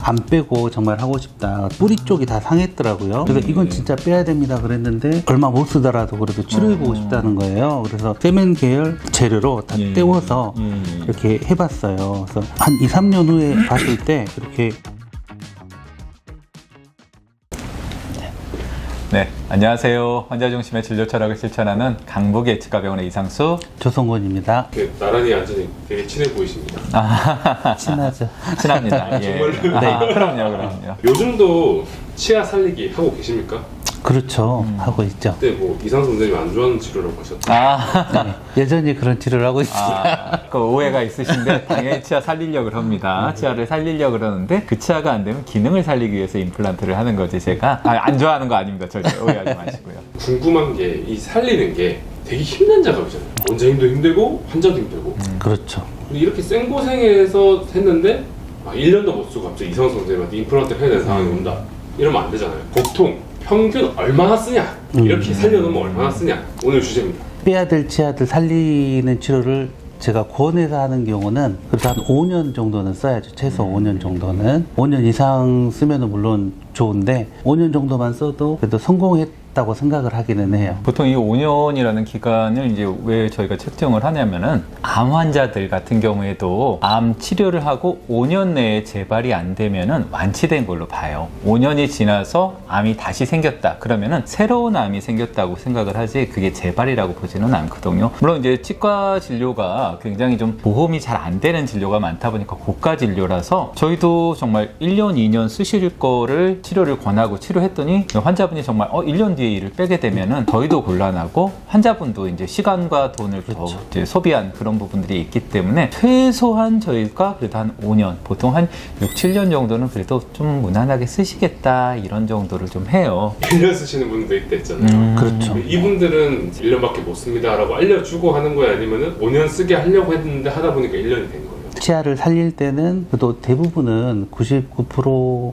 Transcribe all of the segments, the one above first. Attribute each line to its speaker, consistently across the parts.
Speaker 1: 안 빼고 정말 하고 싶다. 뿌리 쪽이 다 상했더라고요. 그래서 이건 진짜 빼야 됩니다 그랬는데 얼마 못 쓰더라도 그래도 치료해보고 싶다는 거예요. 그래서 세멘 계열 재료로 다 때워서 이렇게 해봤어요. 그래서 한 2, 3년 후에 봤을 때 이렇게.
Speaker 2: 네, 안녕하세요. 환자 중심의 진료 철학을 실천하는 강북예치과병원의 이상수
Speaker 1: 조성곤입니다.
Speaker 3: 나란히 앉으니 되게 친해 보이십니다.
Speaker 1: 친하죠.
Speaker 2: 친합니다. 예.
Speaker 3: 정말요?
Speaker 2: 그럼요.
Speaker 3: 요즘도 치아 살리기 하고 계십니까?
Speaker 1: 그렇죠. 하고 있죠.
Speaker 3: 그때 뭐 이상수 원장님 안 좋아하는 치료라고 하셨죠?
Speaker 1: 네, 여전히 그런 치료를 하고 있습니다.
Speaker 2: 그 오해가 있으신데 당연히 치아 살리려고 합니다. 치아를 살리려고 그러는데 그 치아가 안 되면 기능을 살리기 위해서 임플란트를 하는 거지 제가 안 좋아하는 거 아닙니다. 절대 오해하지 마시고요.
Speaker 3: 궁금한 게 이 살리는 게 되게 힘든 작업이잖아요. 원장님도 힘들고 환자도 힘들고.
Speaker 1: 그렇죠.
Speaker 3: 근데 이렇게 생고생해서 했는데 1년도 못 쓰고 갑자기 이상수 원장님한테 임플란트를 해야 되는 상황이 온다. 이러면 안 되잖아요. 보통 평균 얼마나 쓰냐? 이렇게 살려놓으면 얼마나 쓰냐? 오늘 주제입니다.
Speaker 1: 빼야 될 치아들 살리는 치료를 제가 권해서 하는 경우는 그래도 한 5년 정도는 써야죠. 최소 5년 정도는. 5년 이상 쓰면 물론 좋은데 5년 정도만 써도 그래도 성공했다고 생각을 하기는 해요.
Speaker 2: 보통 이 5년이라는 기간을 이제 왜 저희가 측정을 하냐면은 암 환자들 같은 경우에도 암 치료를 하고 5년 내에 재발이 안 되면은 완치된 걸로 봐요. 5년이 지나서 암이 다시 생겼다. 그러면은 새로운 암이 생겼다고 생각을 하지 그게 재발이라고 보지는 않거든요. 물론 이제 치과 진료가 굉장히 좀 보험이 잘 안 되는 진료가 많다 보니까 고가 진료라서 저희도 정말 1년, 2년 쓰실 거를 치료를 권하고 치료했더니 환자분이 정말 1년 뒤에 이를 빼게 되면은 저희도 곤란하고 환자분도 이제 시간과 돈을 더 이제 소비한 그런 부분들이 있기 때문에 최소한 저희가 그래도 한 5년, 보통 한 6, 7년 정도는 그래도 좀 무난하게 쓰시겠다 이런 정도를 좀 해요.
Speaker 3: 1년 쓰시는 분도 있다 했잖아요.
Speaker 1: 그렇죠.
Speaker 3: 이분들은 1년밖에 못 씁니다 라고 알려주고 하는 거야? 아니면은 5년 쓰게 하려고 했는데 하다 보니까 1년이 된 거예요?
Speaker 1: 치아를 살릴 때는 그래도 대부분은 99%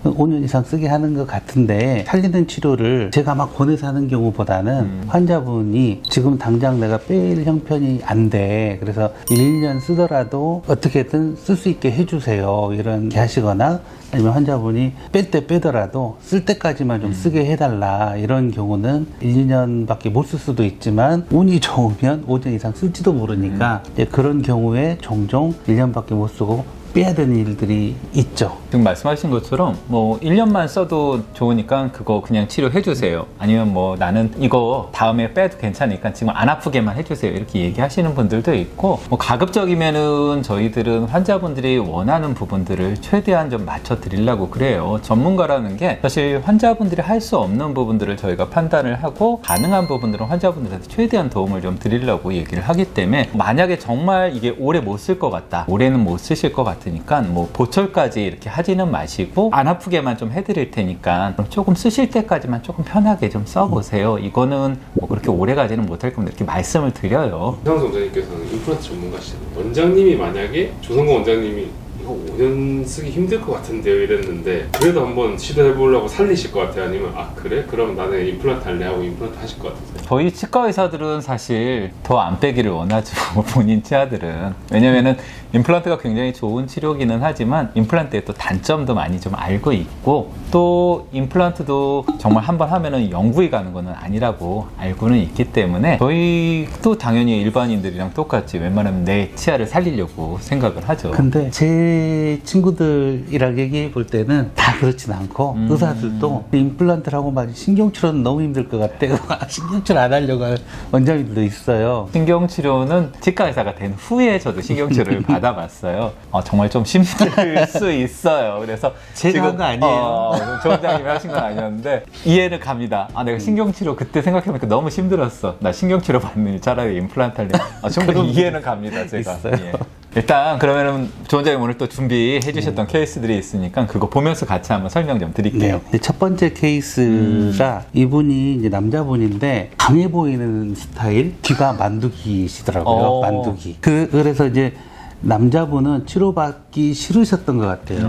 Speaker 1: 5년 이상 쓰게 하는 것 같은데 살리는 치료를 제가 막 권해서 하는 경우보다는 환자분이 지금 당장 내가 뺄 형편이 안 돼. 그래서 1년 쓰더라도 어떻게든 쓸 수 있게 해주세요. 이렇게 하시거나 아니면 환자분이 뺄 때 빼더라도 쓸 때까지만 좀 쓰게 해달라. 이런 경우는 1, 2년밖에 못 쓸 수도 있지만 운이 좋으면 5년 이상 쓸지도 모르니까 이제 그런 경우에 종종 1년밖에 못 쓰고 빼야 되는 일들이 있죠.
Speaker 2: 지금 말씀하신 것처럼 뭐 1년만 써도 좋으니까 그거 그냥 치료해 주세요. 아니면 뭐 나는 이거 다음에 빼도 괜찮으니까 지금 안 아프게만 해주세요. 이렇게 얘기하시는 분들도 있고 뭐 가급적이면은 저희들은 환자분들이 원하는 부분들을 최대한 좀 맞춰 드리려고 그래요. 전문가라는 게 사실 환자분들이 할 수 없는 부분들을 저희가 판단을 하고 가능한 부분들은 환자분들한테 최대한 도움을 좀 드리려고 얘기를 하기 때문에 만약에 정말 이게 오래 못 쓸 것 같다. 올해는 못 쓰실 것 같다. 니까 뭐 보철까지 이렇게 하지는 마시고 안 아프게만 좀 해드릴 테니까 조금 쓰실 때까지만 조금 편하게 좀 써보세요. 이거는 뭐 그렇게 오래 가지는 못할 겁니다. 이렇게 말씀을 드려요.
Speaker 3: 이상수 원장님께서는 임플란트 전문가시잖아요. 원장님이 만약에 조성곤 원장님이 이거 5년 쓰기 힘들 것 같은데요 이랬는데 그래도 한번 시도해보려고 살리실 것 같아요? 아니면 그래? 그럼 나는 임플란트 할래 하고 임플란트 하실 것 같으세요?
Speaker 2: 저희 치과 의사들은 사실 더 안 빼기를 원하죠. 본인 치아들은. 왜냐면은 임플란트가 굉장히 좋은 치료기는 하지만 임플란트의 또 단점도 많이 좀 알고 있고 또 임플란트도 정말 한번 하면은 영구히 가는 거는 아니라고 알고는 있기 때문에 저희도 당연히 일반인들이랑 똑같이 웬만하면 내 치아를 살리려고 생각을 하죠.
Speaker 1: 근데 제 친구들이랑 얘기해 볼 때는 다 그렇진 않고 의사들도 임플란트를 하고 막 신경치료는 너무 힘들 것 같대요. 신경치료 안 하려고 하는 원장님들도 있어요.
Speaker 2: 신경치료는 치과 의사가 된 후에 저도 신경치료를 받아봤어요. 정말 좀 힘들 수 있어요. 그래서
Speaker 1: 제가 한 거 아니에요.
Speaker 2: 조 원장님이 하신 건 아니었는데 이해는 갑니다. 내가 신경치료 그때 생각해보니까 너무 힘들었어. 나 신경치료 받는 차라리 임플란트 할래. 충분히 이해는 갑니다. 제가.
Speaker 1: 있어요.
Speaker 2: 예. 일단 그러면은 조 원장님 오늘 또 준비해 주셨던 케이스들이 있으니까 그거 보면서 같이 한번 설명 좀 드릴게요.
Speaker 1: 네. 첫 번째 케이스가 이분이 이제 남자분인데 강해 보이는 스타일, 귀가 만두기시더라고요. 만두기. 그래서 이제 남자분은 치료받기 싫으셨던 것 같아요.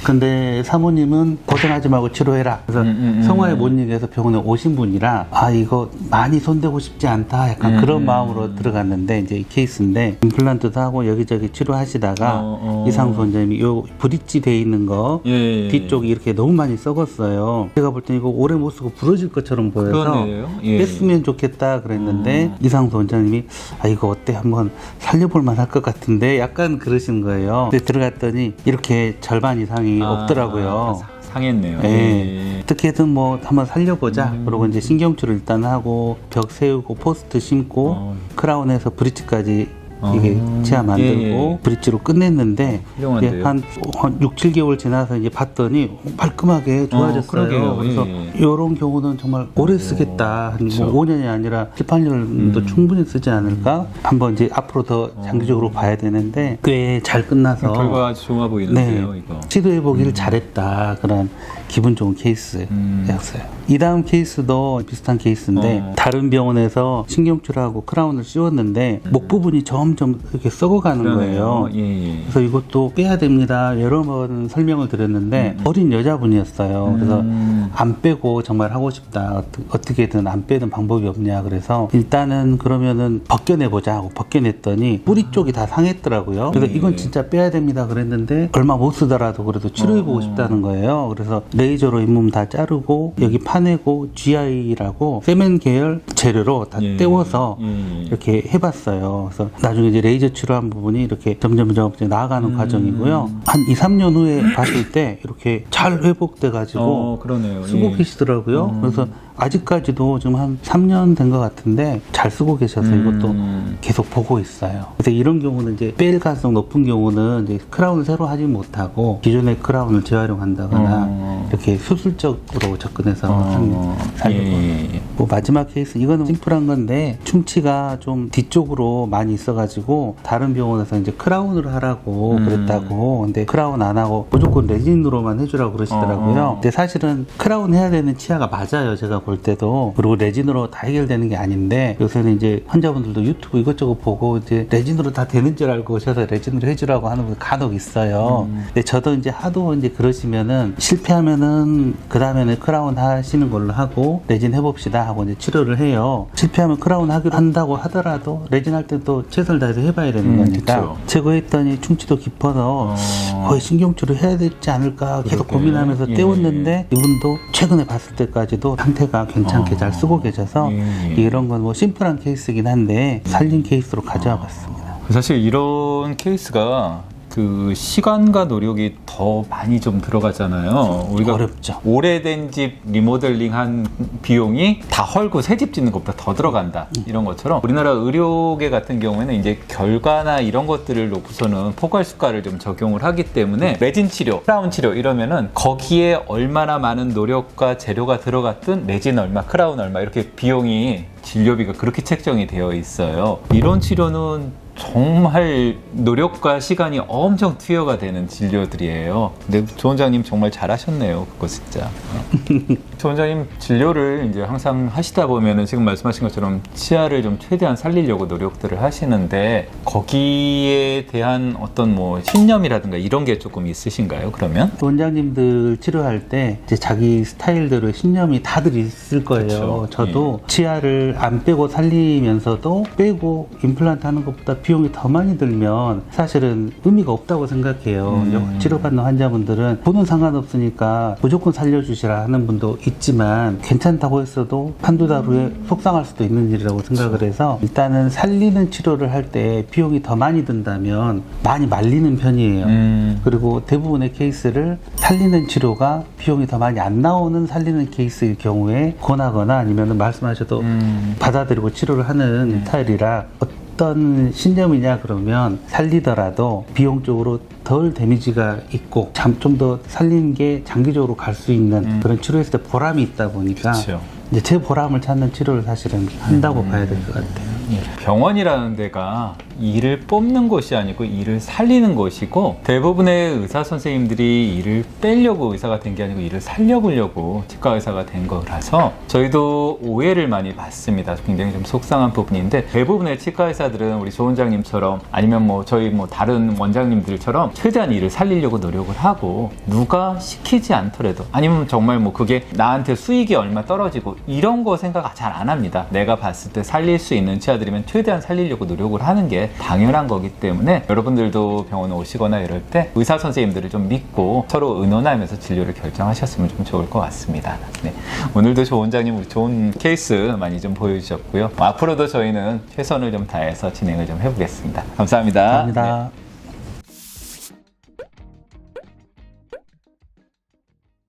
Speaker 1: 근데 사모님은 고생하지 말고 치료해라. 그래서 성화에 못 이겨서 병원에 오신 분이라 아 이거 많이 손대고 싶지 않다. 약간 그런 마음으로 들어갔는데 이제 이 케이스인데 임플란트도 하고 여기저기 치료하시다가 이상수 원장님이 요 브릿지 돼 있는 거
Speaker 2: 예.
Speaker 1: 뒤쪽이 이렇게 너무 많이 썩었어요. 제가 볼 때 이거 오래 못 쓰고 부러질 것처럼 보여서
Speaker 2: 그러네요. 예.
Speaker 1: 뺐으면 좋겠다 그랬는데 이상수 원장님이 아 이거 어때 한번 살려볼 만할 것 같은데 약간 그러신 거예요. 근데 들어갔더니 이렇게 절반 이상이 없더라고요.
Speaker 2: 상했네요.
Speaker 1: 예.
Speaker 2: 예.
Speaker 1: 어떻게든 뭐 한번 살려보자. 그러고 이제 신경줄을 일단 하고 벽 세우고 포스트 심고 크라운에서 브릿지까지 이게 치아 만들고
Speaker 2: 예.
Speaker 1: 브릿지로 끝냈는데
Speaker 2: 훌륭한데요.
Speaker 1: 이제 한 6, 7개월 지나서 이제 봤더니 말끔하게 좋아졌어요.
Speaker 2: 그러게요.
Speaker 1: 그래서
Speaker 2: 예.
Speaker 1: 이런 경우는 정말 오래 쓰겠다. 한
Speaker 2: 그렇죠.
Speaker 1: 뭐 5년이 아니라 7, 8년도 충분히 쓰지 않을까? 한번 이제 앞으로 더 장기적으로 봐야 되는데 꽤 잘 끝나서
Speaker 2: 결과 아주 좋아 보이는데요, 이거.
Speaker 1: 시도해보기를 잘했다. 그런 기분 좋은 케이스였어요. 이 다음 케이스도 비슷한 케이스인데 다른 병원에서 신경줄하고 크라운을 씌웠는데 목 부분이 점점 이렇게 썩어가는 거예요.
Speaker 2: 예.
Speaker 1: 그래서 이것도 빼야 됩니다. 여러 번 설명을 드렸는데 어린 여자분이었어요. 그래서 안 빼고 정말 하고 싶다. 어떻게든 안 빼는 방법이 없냐. 그래서 일단은 그러면은 벗겨내보자 하고 벗겨냈더니 뿌리 쪽이 다 상했더라고요. 그래서 이건 진짜 빼야 됩니다. 그랬는데 얼마 못 쓰더라도 그래도 치료해보고 싶다는 거예요. 그래서 레이저로 잇몸 다 자르고 여기 파내고 GI라고 세멘 계열 재료로 다 떼워서 이렇게 해봤어요. 그래서 나중에 이제 레이저 치료한 부분이 이렇게 점점 나아가는 과정이고요. 한 2, 3년 후에 봤을 때 이렇게 잘 회복돼가지고
Speaker 2: 그러네요.
Speaker 1: 쓰고 계시더라고요. 그래서 아직까지도 지금 한 3년 된 것 같은데 잘 쓰고 계셔서 이것도 계속 보고 있어요. 그래서 이런 경우는 이제 뺄 가능성 높은 경우는 이제 크라운을 새로 하지 못하고 기존의 크라운을 재활용한다거나 이렇게 수술적으로 접근해서 살려고. 뭐 마지막 케이스 이거는 심플한 건데 충치가 좀 뒤쪽으로 많이 있어가지고 다른 병원에서 이제 크라운을 하라고 그랬다고. 근데 크라운 안 하고 무조건 레진으로만 해주라고 그러시더라고요. 근데 사실은 크라운 해야 되는 치아가 맞아요. 제가 볼 때도. 그리고 레진으로 다 해결되는 게 아닌데 요새는 이제 환자분들도 유튜브 이것저것 보고 이제 레진으로 다 되는 줄 알고 오셔서 레진으로 해주라고 하는 분 간혹 있어요. 근데 저도 이제 하도 이제 그러시면은 실패하면은 그 다음에는 크라운 하시는 걸로 하고 레진 해봅시다 하고 이제 치료를 해요. 실패하면 크라운 하기로 한다고 하더라도 레진 할 때 또 최선을 다해서 해봐야 되는 거니까.
Speaker 2: 그쵸.
Speaker 1: 제거했더니 충치도 깊어서 거의 신경줄을 해야 되지 않을까 계속
Speaker 2: 그러게.
Speaker 1: 고민하면서
Speaker 2: 예.
Speaker 1: 떼웠는데 이분도 최근에 봤을 때까지도 상태가 괜찮게 잘 쓰고 계셔서 이런 건 뭐 심플한 케이스긴 한데 살린 케이스로 가져와 봤습니다.
Speaker 2: 사실 이런 케이스가 그 시간과 노력이 더 많이 좀 들어가잖아요. 우리가
Speaker 1: 어렵죠.
Speaker 2: 오래된 집 리모델링한 비용이 다 헐고 새 집 짓는 것보다 더 들어간다. 이런 것처럼 우리나라 의료계 같은 경우에는 이제 결과나 이런 것들을 놓고서는 포괄수가를 좀 적용을 하기 때문에 레진 치료, 크라운 치료 이러면은 거기에 얼마나 많은 노력과 재료가 들어갔든 레진 얼마, 크라운 얼마 이렇게 비용이 진료비가 그렇게 책정이 되어 있어요. 이런 치료는 정말 노력과 시간이 엄청 투여가 되는 진료들이에요. 근데 조 원장님 정말 잘하셨네요. 그거 진짜. 조 원장님 진료를 이제 항상 하시다 보면은 지금 말씀하신 것처럼 치아를 좀 최대한 살리려고 노력들을 하시는데 거기에 대한 어떤 뭐 신념이라든가 이런 게 조금 있으신가요? 그러면?
Speaker 1: 원장님들 치료할 때 이제 자기 스타일대로의 신념이 다들 있을 거예요.
Speaker 2: 그쵸.
Speaker 1: 저도 치아를 안 빼고 살리면서도 빼고 임플란트 하는 것보다 비용이 더 많이 들면 사실은 의미가 없다고 생각해요. 치료받는 환자분들은 돈은 상관없으니까 무조건 살려주시라 하는 분도 있지만 괜찮다고 했어도 한두 달 후에 속상할 수도 있는 일이라고 생각을 해서 일단은 살리는 치료를 할 때 비용이 더 많이 든다면 많이 말리는 편이에요. 그리고 대부분의 케이스를 살리는 치료가 비용이 더 많이 안 나오는 살리는 케이스의 경우에 권하거나 아니면 말씀하셔도 받아들이고 치료를 하는 스타일이라 어떤 신념이냐 그러면 살리더라도 비용적으로 덜 데미지가 있고 좀 더 살리는 게 장기적으로 갈 수 있는 그런 치료했을 때 보람이 있다 보니까
Speaker 2: 그쵸.
Speaker 1: 이제 제 보람을 찾는 치료를 사실은 한다고 봐야 될 것 같아요.
Speaker 2: 병원이라는 데가 일을 뽑는 곳이 아니고 일을 살리는 곳이고, 대부분의 의사 선생님들이 일을 빼려고 의사가 된 게 아니고 일을 살려보려고 치과 의사가 된 거라서 저희도 오해를 많이 받습니다. 굉장히 좀 속상한 부분인데, 대부분의 치과 의사들은 우리 조 원장님처럼 아니면 뭐 저희 뭐 다른 원장님들처럼 최대한 일을 살리려고 노력을 하고, 누가 시키지 않더라도 아니면 정말 뭐 그게 나한테 수익이 얼마 떨어지고 이런 거 생각 잘 안 합니다. 내가 봤을 때 살릴 수 있는 치아들이면 최대한 살리려고 노력을 하는 게 당연한 거기 때문에, 여러분들도 병원 오시거나 이럴 때 의사 선생님들을 좀 믿고 서로 의논하면서 진료를 결정하셨으면 좀 좋을 것 같습니다. 네. 오늘도 조 원장님 우리 좋은 케이스 많이 좀 보여주셨고요. 앞으로도 저희는 최선을 좀 다해서 진행을 좀 해보겠습니다. 감사합니다.
Speaker 1: 감사합니다.
Speaker 2: 네.